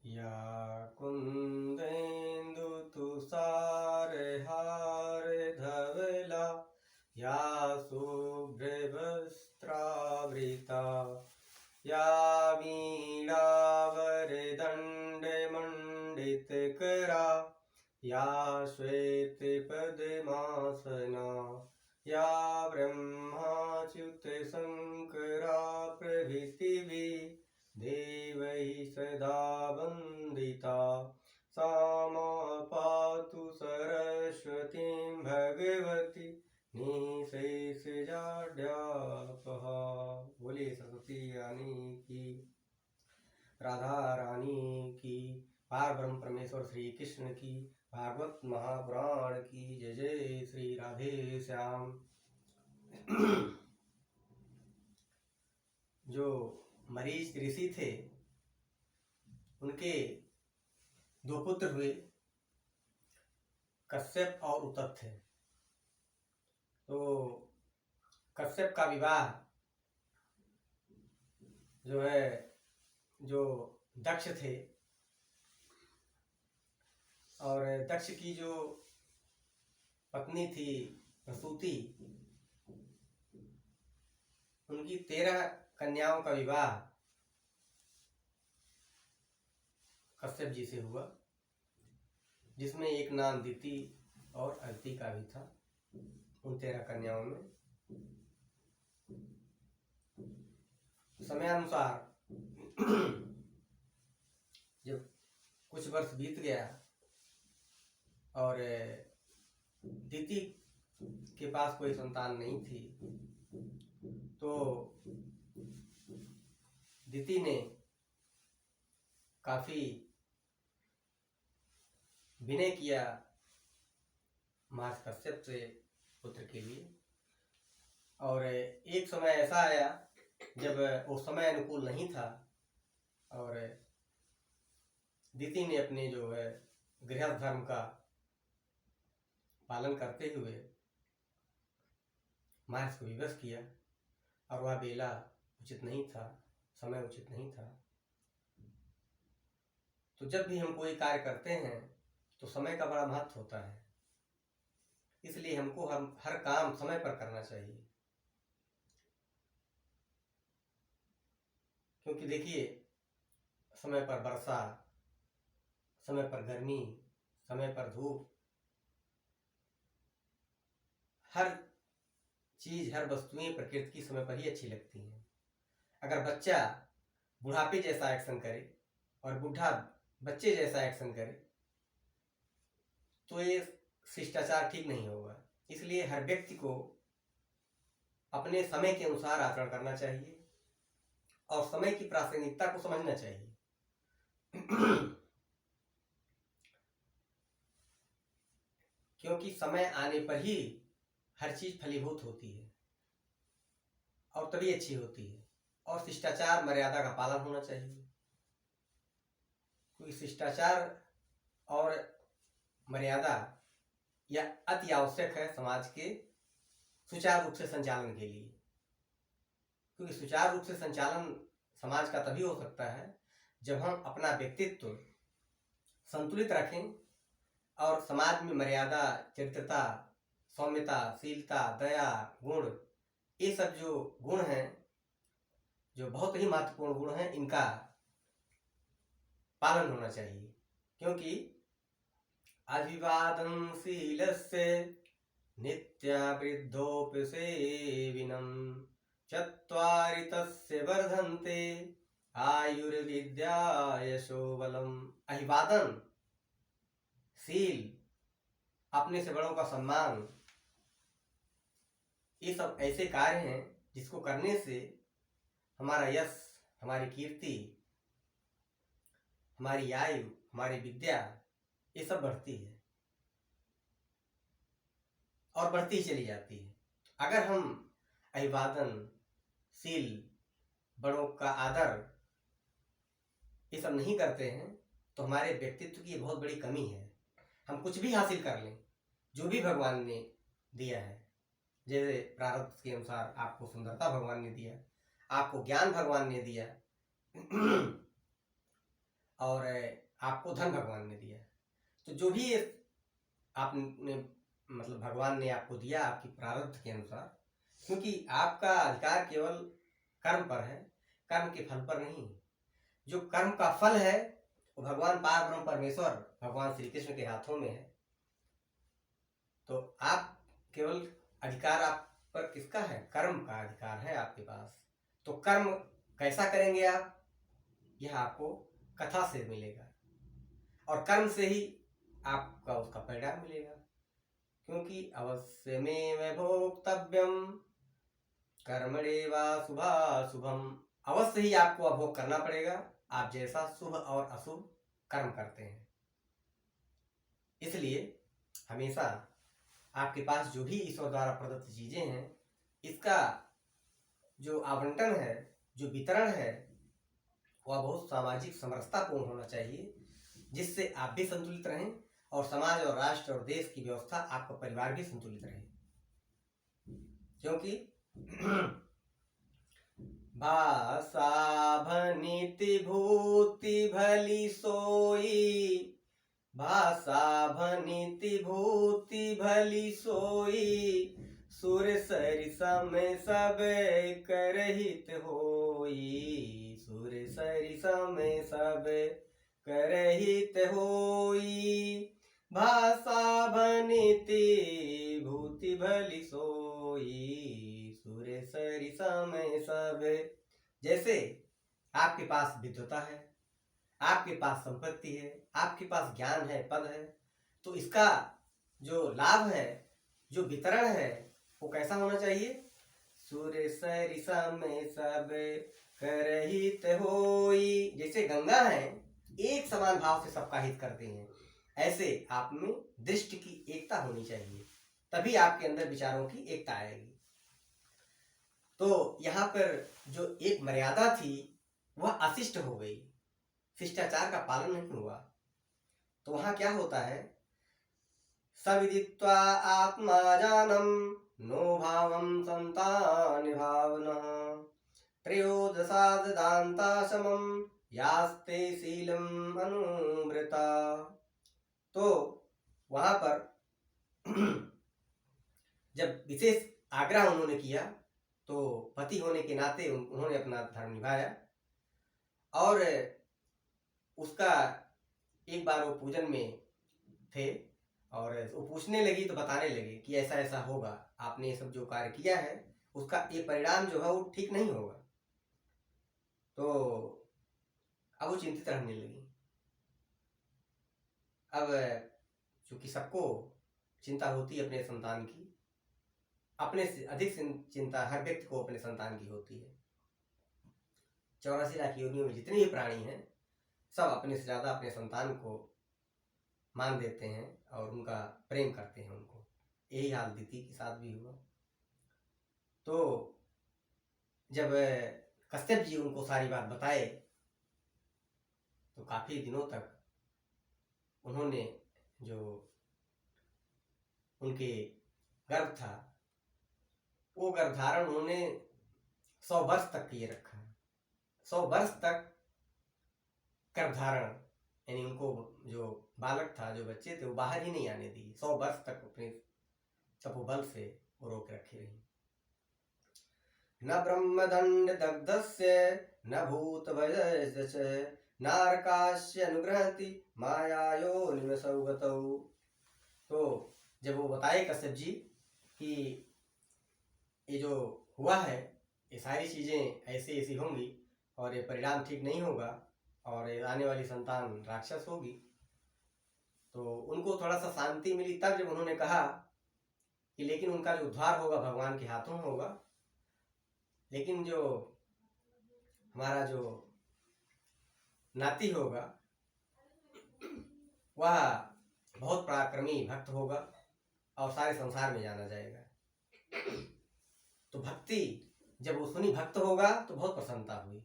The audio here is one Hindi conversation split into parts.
या कुन्देन्दुतुषारहारधवला या शुभ्रवस्त्रावृता या वीणावरदण्डमण्डितकरा या श्वेतपद्मासना या ब्रह्माच्युतशङ्करा प्रभृतिभिः देवैः सदा वन्दिता सा मां पातु सरस्वतीं भगवती निःशेषजाड्यापहा। बोलिए सरस्वती रानी की, राधा रानी की, पार ब्रह्म परमेश्वर श्री कृष्ण की, भागवत महापुराण की जय जय। श्री राधे श्याम। जो मरीच ऋषि थे उनके दो पुत्र हुए, कश्यप और उतप थे। तो कश्यप का विवाह जो है, जो दक्ष थे, और दक्ष की जो पत्नी थी प्रसूति, उनकी 13 कन्याओं का विवाह कश्यप जी से हुआ, जिसमें एक नाम दिति और अदिति का भी था। उन 13 कन्याओं में समयानुसार जब कुछ वर्ष बीत गया और दिति के पास कोई संतान नहीं थी, तो दिति ने काफी विनय किया महर्षि कश्यप से पुत्र के लिए। और एक समय ऐसा आया जब वो समय अनुकूल नहीं था, और दिति ने अपने जो है गृहस्थ धर्म का पालन करते हुए महर्षि को विवश किया, और वह बेला उचित नहीं था, समय उचित नहीं था। तो जब भी हम कोई कार्य करते हैं तो समय का बड़ा महत्व होता है, इसलिए हमको हर काम समय पर करना चाहिए। क्योंकि देखिए, समय पर वर्षा, समय पर गर्मी, समय पर धूप, हर चीज, हर वस्तुएं प्रकृति की समय पर ही अच्छी लगती हैं। अगर बच्चा बुढ़ापे जैसा एक्शन करे और बूढ़ा बच्चे जैसा एक्शन करे तो ये शिष्टाचार ठीक नहीं होगा। इसलिए हर व्यक्ति को अपने समय के अनुसार आचरण करना चाहिए और समय की प्रासंगिकता को समझना चाहिए। क्योंकि समय आने पर ही हर चीज फलीभूत होती है और तभी अच्छी होती है। और शिष्टाचार मर्यादा का पालन होना चाहिए, क्योंकि शिष्टाचार और मर्यादा यह अति आवश्यक है समाज के सुचारू रूप से संचालन के लिए। क्योंकि सुचारू रूप से संचालन समाज का तभी हो सकता है जब हम अपना व्यक्तित्व संतुलित रखें और समाज में मर्यादा, चरित्रता, सौम्यता, शीलता, दया, गुण, ये सब जो गुण हैं, जो बहुत ही महत्वपूर्ण गुण हैं, इनका पालन होना चाहिए। क्योंकि अभिवादनशीलस्य नित्यावृद्धोपसेविनं चत्वारि तस्य वर्धन्ते आयुर्विद्या यशो बलम्। अभिवादनशील, अपने से बड़ों का सम्मान, ये सब ऐसे कार्य हैं जिसको करने से हमारा यश, हमारी कीर्ति, हमारी आयु, हमारी विद्या, ये सब बढ़ती है और बढ़ती ही चली जाती है। अगर हम अभिवादनशील, बड़ों का आदर, ये सब नहीं करते हैं तो हमारे व्यक्तित्व की बहुत बड़ी कमी है। हम कुछ भी हासिल कर लें, जो भी भगवान ने दिया है, जैसे प्रारब्ध के अनुसार आपको सुंदरता भगवान ने दिया, आपको ज्ञान भगवान ने दिया, और आपको धन भगवान ने दिया। तो जो भी आपने मतलब भगवान ने आपको दिया आपकी प्रारब्ध के अनुसार, क्योंकि आपका अधिकार केवल कर्म पर है, कर्म के फल पर नहीं। जो कर्म का फल है वो भगवान पार ब्रह्म परमेश्वर भगवान श्री कृष्ण के हाथों में है। तो आप केवल अधिकार आप पर किसका है? कर्म का अधिकार है आपके पास। तो कर्म कैसा करेंगे आप, यह आपको कथा से मिलेगा और कर्म से ही आपका उसका परिणाम मिलेगा। क्योंकि अवश्यमेव भोक्तव्यम कर्मणेवाशुभाशुभम, अवश्य ही आपको अभोग करना पड़ेगा आप जैसा शुभ और अशुभ कर्म करते हैं। इसलिए हमेशा आपके पास जो भी ईश्वर द्वारा प्रदत्त चीजें हैं, इसका जो आवंटन है, जो वितरण है, वह बहुत सामाजिक समरसतापूर्ण होना चाहिए, जिससे आप भी संतुलित रहें और समाज और राष्ट्र और देश की व्यवस्था, आपका परिवार भी संतुलित रहे। क्योंकि भाषा भनिति भूति भली सोई, भाषा भनिति भूति भली सोई, सुर सरि सम सब करहित होई, सुर सरि सम सब करहित होई, भाषा भनिति भूति भली सोई, सुर सरि सम सब। जैसे आपके पास विद्वता है, आपके पास संपत्ति है, आपके पास ज्ञान है, पद है, तो इसका जो लाभ है, जो वितरण है, वो कैसा होना चाहिए? सुर सरि सम सब करहित होई। जैसे गंगा है, एक समान भाव से सबका हित करते हैं, ऐसे आप में दृष्टि की एकता होनी चाहिए, तभी आपके अंदर विचारों की एकता आएगी। तो यहाँ पर जो एक मर्यादा थी वह अशिष्ट हो गई, शिष्टाचार का पालन नहीं हुआ। तो वहां क्या होता है? सविदित्वा आत्माजानं नो भावं संतान भावना, त्रयोदशादान्ता समं यास्ते शीलम अनुमृता। तो वहां पर जब विशेष आग्रह उन्होंने किया तो पति होने के नाते उन्होंने अपना धर्म निभाया। और उसका एक बार वो पूजन में थे और वो पूछने लगी तो बताने लगे कि ऐसा ऐसा होगा, आपने ये सब जो कार्य किया है उसका ये परिणाम जो है वो ठीक नहीं होगा। तो अब वो चिंतित रहने लगी। अब चूंकि सबको चिंता होती है अपने संतान की, अपने से अधिक चिंता हर व्यक्ति को अपने संतान की होती है। 84 लाख योनियों में जितने भी प्राणी हैं सब अपने से ज्यादा अपने संतान को मान देते हैं और उनका प्रेम करते हैं उनको। यही हाल दीति के साथ भी हुआ। तो जब कश्यप जी उनको सारी बात बताए तो काफी दिनों तक उन्होंने जो उनके गर्भ था वो गर्भधारण उन्होंने 100 वर्ष तक किए रखा। 100 वर्ष तक गर्भधारण, यानी उनको जो बालक था, जो बच्चे थे, वो बाहर ही नहीं आने दिए। 100 वर्ष तक अपने तपोबल से वो रोक रखे रही। न ब्रह्मदंड दग्धस्य न भूत भयस्य नारकास्य अनुग्रहति मायायो निवसौगतौ। तो जब वो बताए कश्यप जी कि ये जो हुआ है ये सारी चीजें ऐसी ऐसी होंगी और ये परिणाम ठीक नहीं होगा और ये आने वाली संतान राक्षस होगी, तो उनको थोड़ा सा शांति मिली। तब जब उन्होंने कहा कि लेकिन उनका जो उद्धार होगा भगवान के हाथों होगा, लेकिन जो हमारा जो नाती होगा वह बहुत पराक्रमी भक्त होगा और सारे संसार में जाना जाएगा। तो भक्ति जब वो सुनी भक्त होगा तो बहुत प्रसन्नता हुई,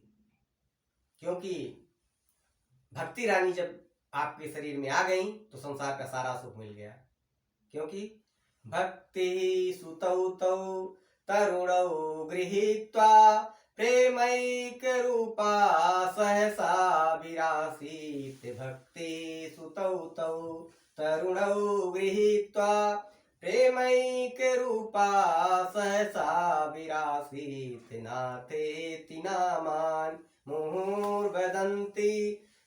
क्योंकि भक्ति रानी जब आपके शरीर में आ गई तो संसार का सारा सुख मिल गया। क्योंकि भक्ति सुतौ तौ तरुणौ गृहीत्वा प्रेमैक रूपा सहसा विरासीत भक्ति सुतौ तौ तरुणौ गृहीत्वा प्रेमैक रूपा सहसा विरासीत नाथेति नामान् मुहुर्वदन्ति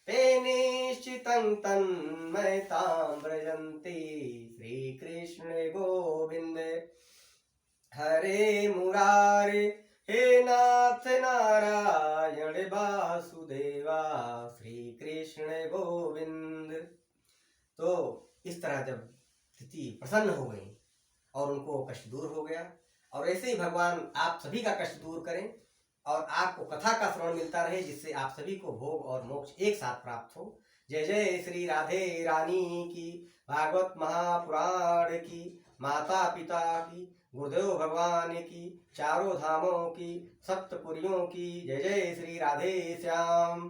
ते निश्चितं तन्मयतां व्रजन्ति श्रीकृष्ण गोविन्द हरे मुरारे हे नाथ नारायण वासुदेवा श्री कृष्ण गोविंद। तो इस तरह जब स्थिति प्रसन्न हो गई और उनको कष्ट दूर हो गया, और ऐसे ही भगवान आप सभी का कष्ट दूर करें और आपको कथा का श्रवण मिलता रहे, जिससे आप सभी को भोग और मोक्ष एक साथ प्राप्त हो। जय जय श्री राधे रानी की, भागवत महापुराण की, माता पिता की, गुरुदेव भगवान की, चारों धामों की, सप्तपुरियों की। जय जय श्री राधे श्याम।